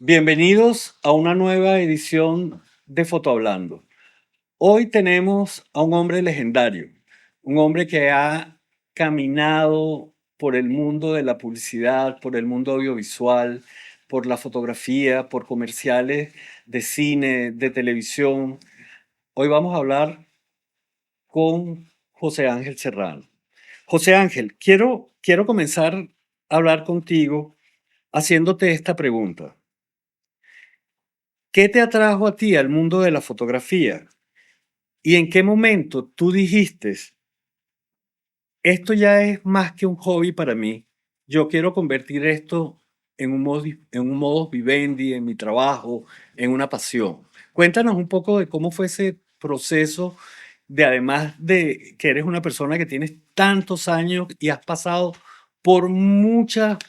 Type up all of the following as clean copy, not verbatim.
Bienvenidos a una nueva edición de Fotohablando. Hoy tenemos a un hombre legendario, un hombre que ha caminado por el mundo de la publicidad, por el mundo audiovisual, por la fotografía, por comerciales de cine, de televisión. Hoy vamos a hablar con José Ángel Serrano. José Ángel, quiero comenzar a hablar contigo haciéndote esta pregunta. ¿Qué te atrajo a ti al mundo de la fotografía? ¿Y en qué momento tú dijiste, esto ya es más que un hobby para mí? Yo quiero convertir esto en un modus vivendi, en mi trabajo, en una pasión. Cuéntanos un poco de cómo fue ese proceso de, además de que eres una persona que tienes tantos años y has pasado por muchas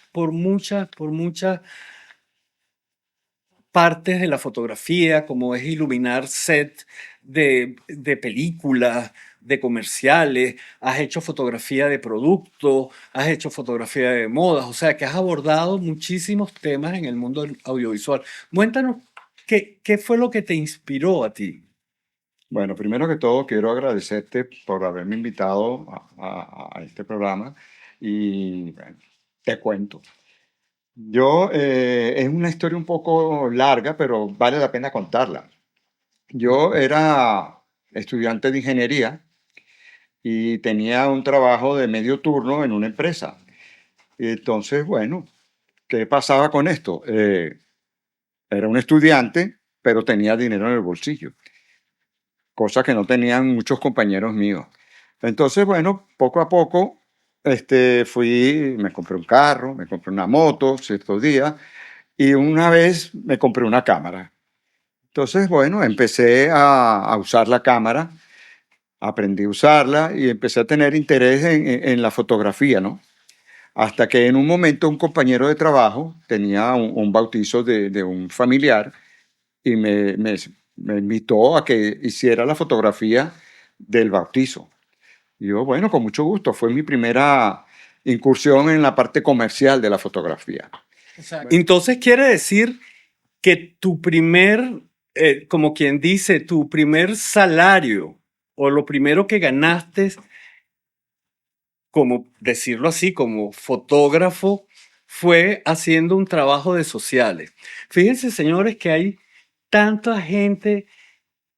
partes de la fotografía, como es iluminar set de películas, de comerciales, has hecho fotografía de productos, has hecho fotografía de modas, o sea que has abordado muchísimos temas en el mundo del audiovisual. Cuéntanos, ¿qué fue lo que te inspiró a ti? Bueno, primero que todo quiero agradecerte por haberme invitado a este programa y bueno, te cuento. Es una historia un poco larga, pero vale la pena contarla. Yo era estudiante de ingeniería y tenía un trabajo de medio turno en una empresa. Y entonces, bueno, ¿qué pasaba con esto? Era un estudiante, pero tenía dinero en el bolsillo, cosa que no tenían muchos compañeros míos. Entonces, bueno, poco a poco me compré un carro, me compré una moto ciertos días y una vez me compré una cámara. Entonces, bueno, empecé a usar la cámara, aprendí a usarla y empecé a tener interés en la fotografía, ¿no? Hasta que en un momento un compañero de trabajo tenía un bautizo de un familiar y me invitó a que hiciera la fotografía del bautizo. Y yo, bueno, con mucho gusto. Fue mi primera incursión en la parte comercial de la fotografía. O sea, entonces quiere decir que tu primer, como quien dice, tu primer salario o lo primero que ganaste como decirlo así, como fotógrafo, fue haciendo un trabajo de sociales. Fíjense, señores, que hay tanta gente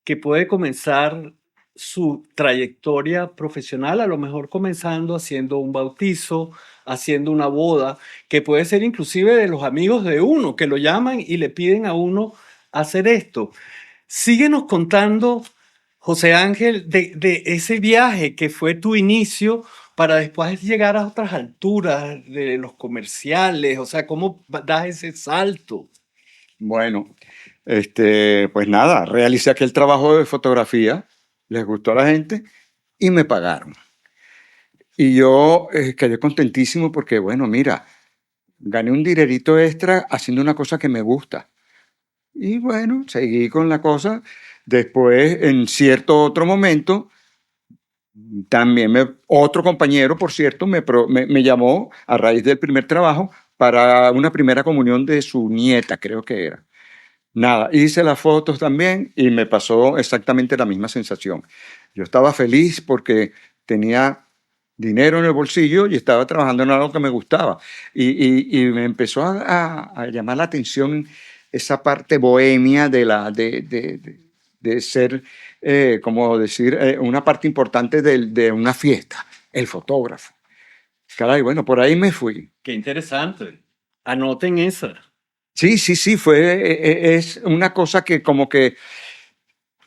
que puede comenzar su trayectoria profesional, a lo mejor comenzando haciendo un bautizo, haciendo una boda, que puede ser inclusive de los amigos de uno, que lo llaman y le piden a uno hacer esto. Síguenos contando, José Ángel, de ese viaje que fue tu inicio para después llegar a otras alturas de los comerciales, o sea, ¿cómo das ese salto? Bueno, pues nada, realicé aquel trabajo de fotografía, les gustó a la gente y me pagaron. Y yo quedé contentísimo porque, bueno, mira, gané un dinerito extra haciendo una cosa que me gusta. Y bueno, seguí con la cosa. Después, en cierto otro momento, otro compañero, por cierto, me llamó a raíz del primer trabajo para una primera comunión de su nieta, creo que era. Nada, hice las fotos también y me pasó exactamente la misma sensación. Yo estaba feliz porque tenía dinero en el bolsillo y estaba trabajando en algo que me gustaba. Y me empezó a llamar la atención esa parte bohemia de ser, como decir, una parte importante de una fiesta, el fotógrafo. Caray, bueno, por ahí me fui. Qué interesante. Anoten esa. Sí, sí, sí, es una cosa que como que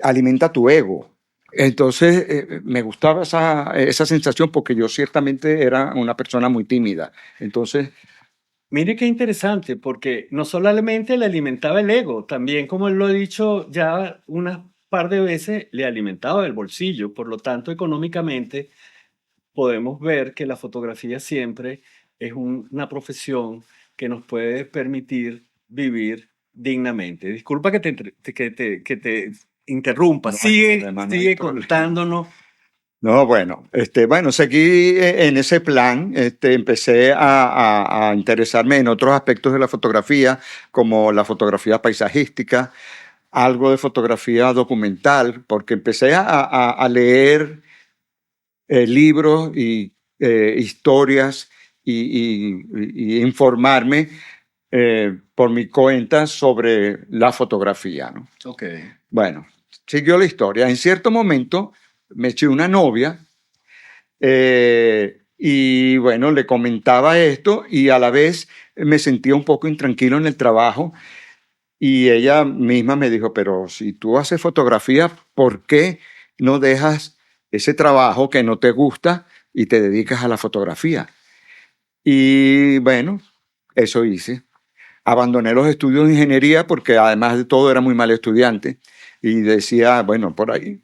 alimenta tu ego. Entonces, me gustaba esa sensación porque yo ciertamente era una persona muy tímida. Entonces, Mire qué interesante, porque no solamente le alimentaba el ego, también, como él lo ha dicho ya unas par de veces, le alimentaba el bolsillo. Por lo tanto, económicamente, podemos ver que la fotografía siempre es una profesión que nos puede permitir vivir dignamente. Disculpa que te interrumpa. no hay problema, no hay Sigue problema. contándonos No, bueno, bueno, seguí en ese plan, empecé a interesarme en otros aspectos de la fotografía, como la fotografía paisajística, algo de fotografía documental, porque empecé a leer libros y historias y informarme por mi cuenta sobre la fotografía, ¿no? Ok. Bueno, siguió la historia. En cierto momento me eché una novia y bueno, le comentaba esto y a la vez me sentía un poco intranquilo en el trabajo y ella misma me dijo, pero si tú haces fotografía, ¿por qué no dejas ese trabajo que no te gusta y te dedicas a la fotografía? Y bueno, eso hice. Abandoné los estudios de ingeniería porque además de todo era muy mal estudiante y decía, bueno, por ahí,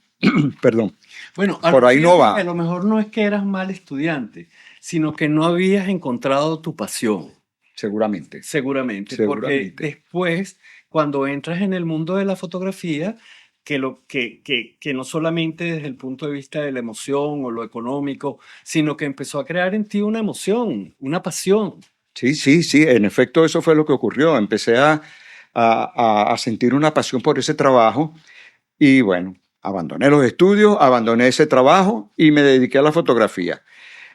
perdón, Bueno, por ahí no fíjate que a va, lo mejor no es que eras mal estudiante, sino que no habías encontrado tu pasión, seguramente, seguramente, porque seguramente. después, cuando entras en el mundo de la fotografía, que no solamente desde el punto de vista de la emoción o lo económico, sino que empezó a crear en ti una emoción, una pasión. Sí, sí, sí, en efecto eso fue lo que ocurrió. Empecé a sentir una pasión por ese trabajo y bueno, abandoné los estudios, abandoné ese trabajo y me dediqué a la fotografía.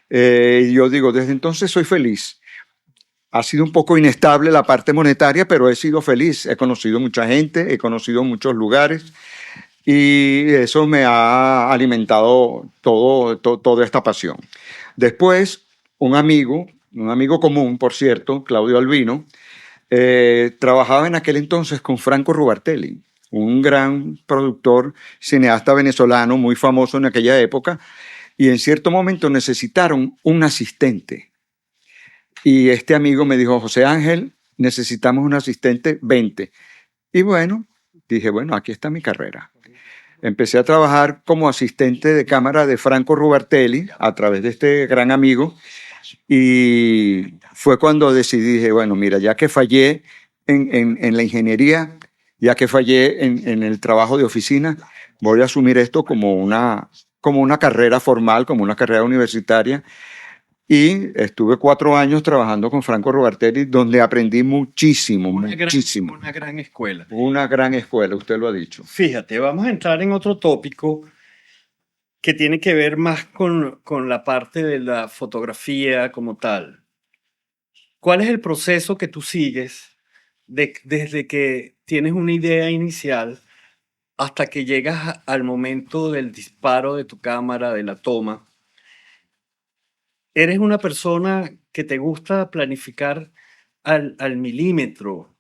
Y yo digo, desde entonces soy feliz. Ha sido un poco inestable la parte monetaria, pero he sido feliz. He conocido mucha gente, he conocido muchos lugares y eso me ha alimentado toda esta pasión. Después, un amigo común, por cierto, Claudio Albino, trabajaba en aquel entonces con Franco Rubartelli, un gran productor, cineasta venezolano muy famoso en aquella época, y en cierto momento necesitaron un asistente. Y este amigo me dijo, José Ángel, necesitamos un asistente, 20. Y bueno, dije, bueno, aquí está mi carrera. Empecé a trabajar como asistente de cámara de Franco Rubartelli a través de este gran amigo y fue cuando decidí, dije, bueno, mira, ya que fallé en la ingeniería, ya que fallé en el trabajo de oficina, voy a asumir esto como una carrera formal, como una carrera universitaria. Y estuve 4 años trabajando con Franco Robertelli, donde aprendí muchísimo, muchísimo. Una gran escuela. Una gran escuela, usted lo ha dicho. Fíjate, vamos a entrar en otro tópico que tiene que ver más con la parte de la fotografía como tal. ¿Cuál es el proceso que tú sigues desde que tienes una idea inicial hasta que llegas al momento del disparo de tu cámara, de la toma? ¿Eres una persona que te gusta planificar al milímetro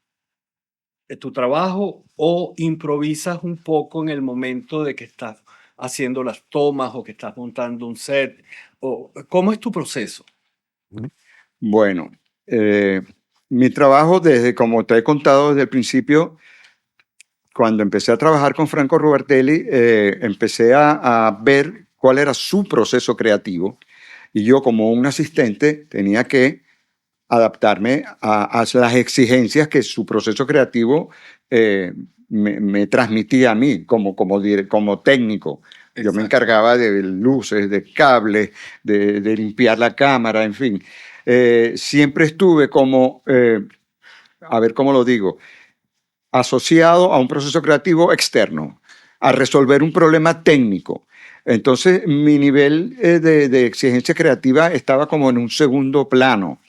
tu trabajo o improvisas un poco en el momento de que estás haciendo las tomas o que estás montando un set? ¿O cómo es tu proceso? Bueno, mi trabajo desde, como te he contado desde el principio, cuando empecé a trabajar con Franco Robertelli, empecé a ver cuál era su proceso creativo y yo como un asistente tenía que adaptarme a las exigencias que su proceso creativo me transmitía a mí como técnico. Yo me Exacto. encargaba de luces, de cables, de limpiar la cámara, en fin. Siempre estuve como, a ver cómo lo digo, asociado a un proceso creativo externo, a resolver un problema técnico. Entonces, mi nivel de exigencia creativa estaba como en un segundo plano.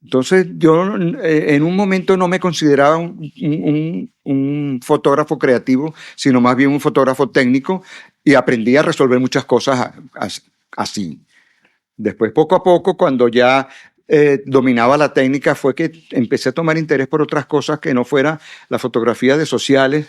Entonces, yo en un momento no me consideraba un fotógrafo creativo, sino más bien un fotógrafo técnico y aprendí a resolver muchas cosas así. Después, poco a poco, cuando ya dominaba la técnica, fue que empecé a tomar interés por otras cosas que no fuera la fotografía de sociales,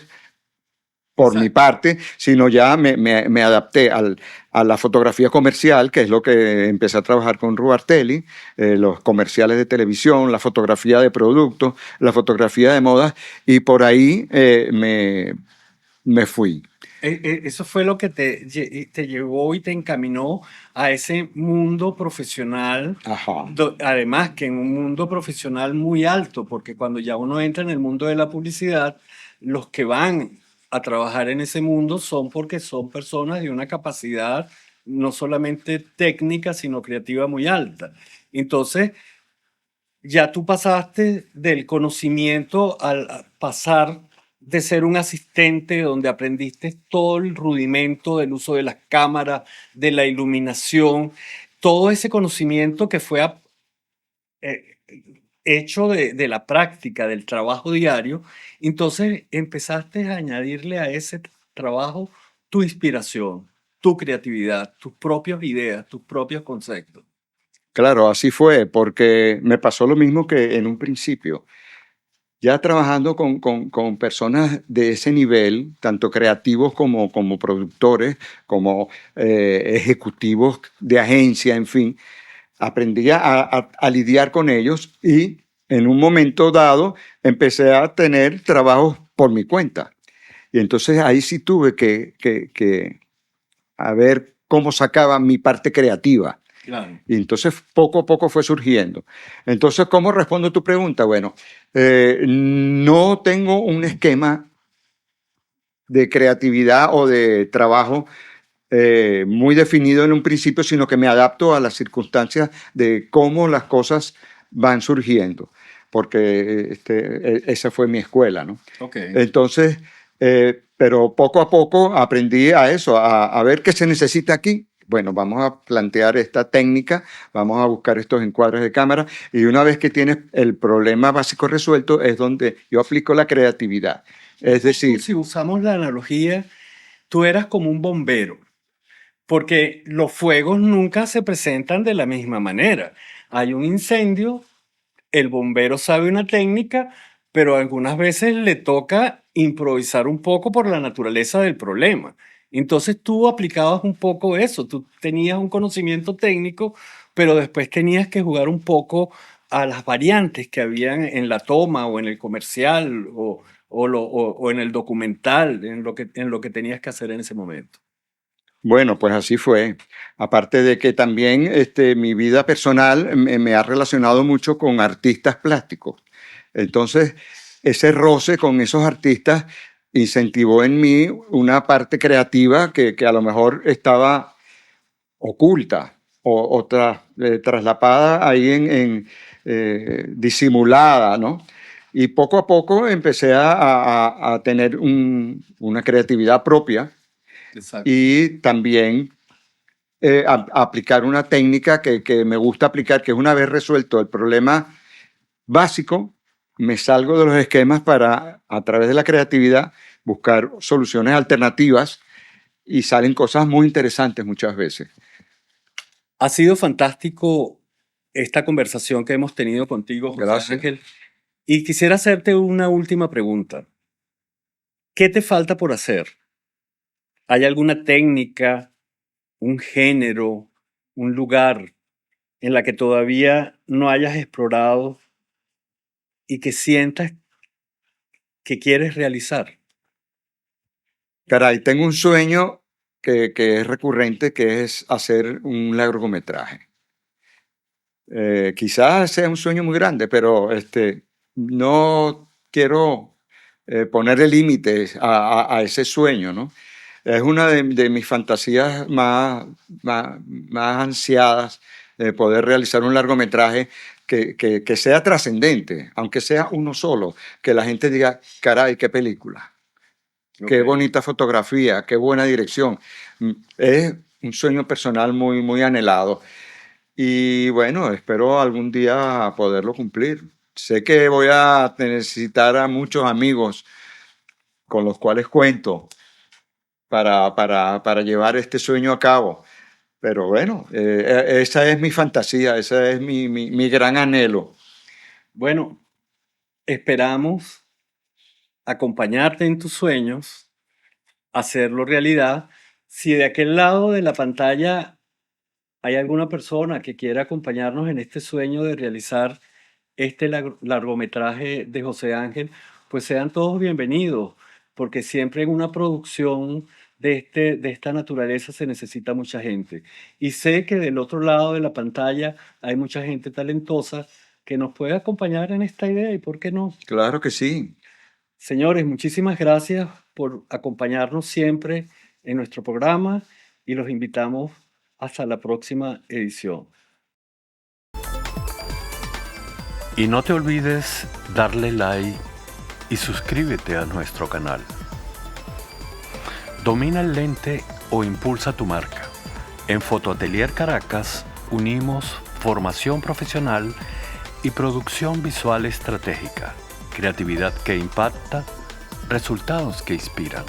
por mi Exacto. parte, sino ya me adapté a la fotografía comercial, que es lo que empecé a trabajar con Rubartelli, los comerciales de televisión, la fotografía de productos, la fotografía de modas, y por ahí me fui. Eso fue lo que te llevó y te encaminó a ese mundo profesional, Ajá. además que en un mundo profesional muy alto, porque cuando ya uno entra en el mundo de la publicidad, los que van a trabajar en ese mundo son porque son personas de una capacidad no solamente técnica, sino creativa muy alta. Entonces, ya tú pasaste del conocimiento al a pasar de ser un asistente donde aprendiste todo el rudimento del uso de las cámaras, de la iluminación, todo ese conocimiento que fue eh, hecho de la práctica, del trabajo diario. Entonces empezaste a añadirle a ese trabajo tu inspiración, tu creatividad, tus propias ideas, tus propios conceptos. Claro, así fue, porque me pasó lo mismo que en un principio. Ya trabajando con personas de ese nivel, tanto creativos como productores, como ejecutivos de agencia, en fin, aprendí a lidiar con ellos y en un momento dado empecé a tener trabajos por mi cuenta. Y entonces ahí sí tuve que a ver cómo sacaba mi parte creativa. Claro. Y entonces poco a poco fue surgiendo. Entonces, ¿cómo respondo tu pregunta? Bueno, no tengo un esquema de creatividad o de trabajo muy definido en un principio, sino que me adapto a las circunstancias de cómo las cosas van surgiendo, porque esa fue mi escuela, ¿no? Ok. Entonces, pero poco a poco aprendí a eso, a ver qué se necesita aquí. Bueno, vamos a plantear esta técnica, vamos a buscar estos encuadres de cámara y una vez que tienes el problema básico resuelto es donde yo aplico la creatividad. Es decir, Si usamos la analogía, tú eras como un bombero, porque los fuegos nunca se presentan de la misma manera. Hay un incendio, el bombero sabe una técnica, pero algunas veces le toca improvisar un poco por la naturaleza del problema. Entonces tú aplicabas un poco eso, tú tenías un conocimiento técnico, pero después tenías que jugar un poco a las variantes que habían en la toma o en el comercial o en el documental, en lo que tenías que hacer en ese momento. bueno, pues así fue. Aparte de que también mi vida personal me ha relacionado mucho con artistas plásticos. Entonces, ese roce con esos artistas incentivó en mí una parte creativa que a lo mejor estaba oculta o traslapada ahí disimulada, ¿no? Y poco a poco empecé a tener una creatividad propia Exacto. y también aplicar una técnica que me gusta aplicar, que es una vez resuelto el problema básico, me salgo de los esquemas para, a través de la creatividad, buscar soluciones alternativas y salen cosas muy interesantes muchas veces. Ha sido fantástico esta conversación que hemos tenido contigo, José Gracias. Ángel. Y quisiera hacerte una última pregunta. ¿Qué te falta por hacer? ¿Hay alguna técnica, un género, un lugar en la que todavía no hayas explorado y que sientas que quieres realizar? Caray, tengo un sueño que es recurrente, que es hacer un largometraje. Quizás sea un sueño muy grande, pero no quiero ponerle límites a ese sueño, ¿no? Es una de mis fantasías más ansiadas de poder realizar un largometraje que sea trascendente, aunque sea uno solo, que la gente diga, caray, qué película, qué Ok. bonita fotografía, qué buena dirección. Es un sueño personal muy anhelado. Y bueno, espero algún día poderlo cumplir. Sé que voy a necesitar a muchos amigos con los cuales cuento para llevar este sueño a cabo. Pero bueno, esa es mi fantasía, ese es mi gran anhelo. Bueno, esperamos acompañarte en tus sueños, hacerlo realidad. Si de aquel lado de la pantalla hay alguna persona que quiera acompañarnos en este sueño de realizar este largometraje de José Ángel, pues sean todos bienvenidos, porque siempre en una producción de esta naturaleza se necesita mucha gente. Y sé que del otro lado de la pantalla hay mucha gente talentosa que nos puede acompañar en esta idea y por qué no. Claro que sí. Señores, muchísimas gracias por acompañarnos siempre en nuestro programa y los invitamos hasta la próxima edición. Y no te olvides darle like y suscríbete a nuestro canal. Domina el lente o impulsa tu marca. En Fotoatelier Caracas unimos formación profesional y producción visual estratégica, creatividad que impacta, resultados que inspiran.